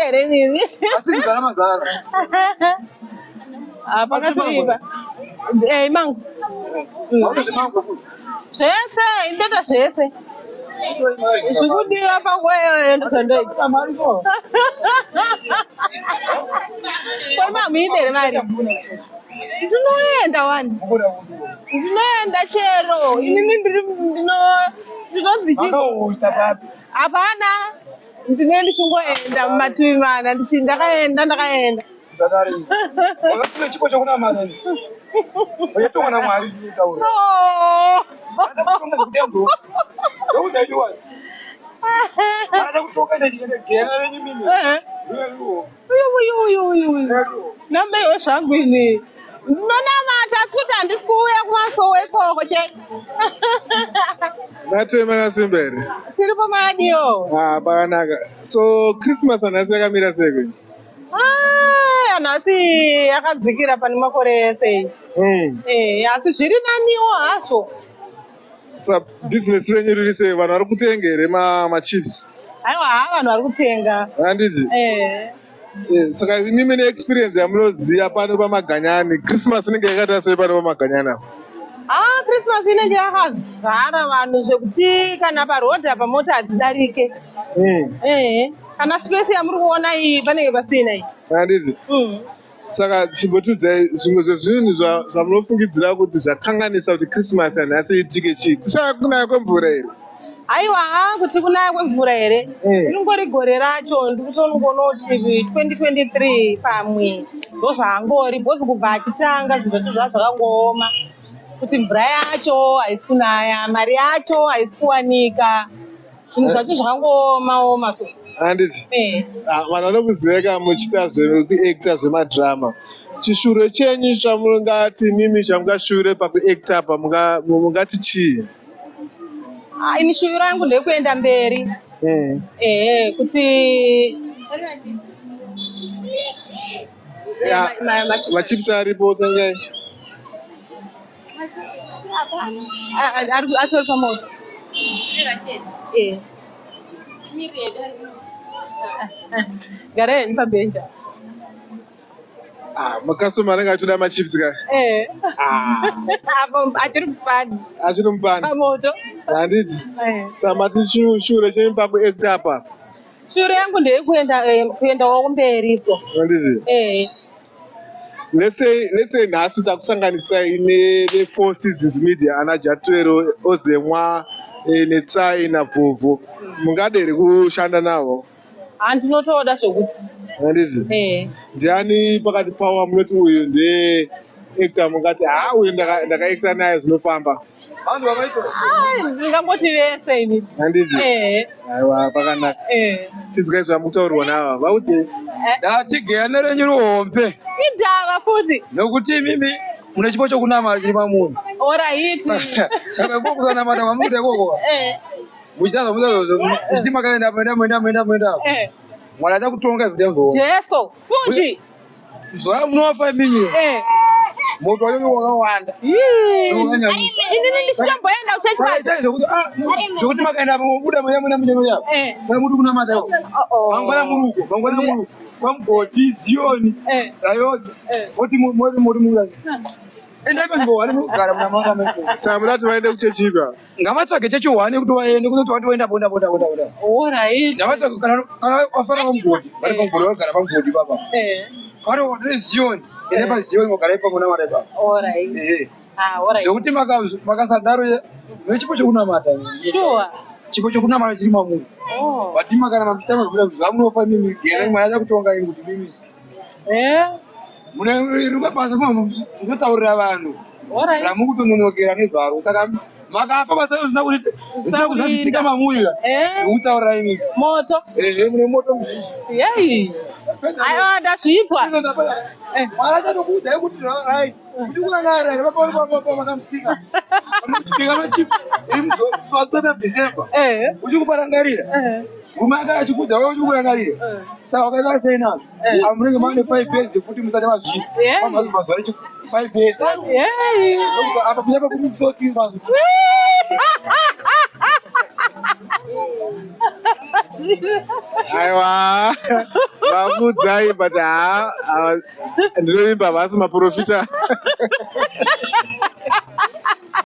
here nini. Asingizana mazana. Apa katoiba. Mangu. Mangu. Zvese, indeta zvese. Zvikudiwa pakweyo ndozondoita. Kwemamhindere mari. Ndinoenda wani. Ndinoenda chero. Inini ndinonzi hapana. Ndinenge ndichingoenda mumativi mana ndakaenda. Wakati chipo chakuna mari. Uyatona mwari taura. Ndakudaiwa. Ana kutoka ndikenda gera nyimini. Nambe zvangu ini. Ndinonamata kuti handisi kuuya kumasowe ikoko che. Matoi makasimbere. Tiri pamadiyo. Pakanaka. So Christmas anasi yakamira sei? Nhasi yakadzikira pane makore ese. Asi zviri naniwo hazvo. Sa business renyu riri sei? Vanhu vari kutenga here machips? Aiwa, vanhu vari kutenga. Handiti? Saka imimi neexperience yamunoziva pano pamaganyani, Christmas inenge yakaita sei pano pamaganyani apa? Christmas inenge yakazara vanhu zvekuti kana parodhi apa mota hadzidarike. Kana space yamuri kuona iyi panenge pasina iyi. Handiti? Saka chimbotiudzai zvimwe zvezvinhu zvamunofungidzira kuti zvakanganisa kuti Christmas yanhasi iitike chii? Kushaya kunaya kwemvura here? Aiwa, kuti kunaya kwemvura here? Ringori gore racho ndikutongoona kuti 2023 pamwe ndozvaangori bhozi kubva achitanga zvinhu zvacho zvakangooma. Kuti mvura yacho haisi kunaya, mari yacho haisi kuwanika, zvinhu zvacho zvakangooma. Handiti? Vanhu vanokuziveka muchiita zvekuacta zvemadhirama. Chishure chenyu chamungati mimi chamungashure pakuacta apa mungati chii? Ini shuviro yangu ndeyekuenda mberi. Kuti machips aripo tangai? Atori pamoto. Gareni pabhenja. Makastoma anenge achitoda machips ka? Apo achiri mupani. Achiri mupani? Pamoto. Handiti? Saka mati shure chenyu pakuacta apa? Shure yangu ndeyekuendawo kumberi so. Handiti? Let's say nhasi takusanganisai ne4 seasons media ana Jatwero, Ozemwa, neTsai naVovho. Mungadere kushanda navo? Ndinotoda zvokuti. Handiti? Ndiani pakati pavo munoti uyu ndeacta mungati uyu ndakaacta naye zvinofamba? Ndingangoti vese ini. Handiti? Aiwa, pakanaka. Tinzwai zvamutaurwa nava vauti Ndatigeyana renyu ruhombe. Idhava futi. Nokuti mimi mune chipo chokunamata chiri pamunhu. Alright. Saka kukunamata kwamukuita ikoko. Muchitaza muchiti makaenda muenda. Mwari achakutonga zvidembo. Jesu, futi. Zora munofa mimi. Moto wacho wakawanda. Inini ndichamboenda kuchechi. Zvokuti makaenda mubuda muenda munyeno yavo. Saka muri kunamata ivo. Mangwana muruko. Kwamugoti, Zioni, Sayoti. Oti muri mura. Endai pangowane mugara munamanga mese. Saka munati vaende kuchechi ipa? Ngavatsvage chechi 1 kuti vaende kuti watoenda bonda. Alright. Ngavatsvage kana wafana pamugodi. Vari pamugodi vagara pamugodi papa. Kana watoenda Zioni. Ende paZioni mogara ipapo namata ipapo. Alright. Alright. Zvokuti makasadaro nechipo chokunamata. Sure. Chipo chokunamata chiri mamunhu. Vati makana machitama zvokuda kuti zvamunofa mimi gera mwari achakutonga ini kuti mimi. Mune basa munotaurira vanhu. Ramukutononokera nezvaro. Saka makafa basa zvisina kuzadzidzika mamuri. Mutaurira imi. Moto. Mune moto muzhinji. Yei. Aiwa ndazvipwa. Mwari achatokuudzai kuti right. Kuti kunanara vakamusika. Vamupika machips. Iri December. Uchikuparangarira. Mume akachikudza wewe uchikurangarira. Saka wakaita sei nazvo? Amunenge mane 5 years kuti musati mazvii. Pamazuva mazuva rechi 5 years. Apa kunyapa kumutoti mazvo. Aiwa. vakuudzai but ndinoimba vasi maprofita.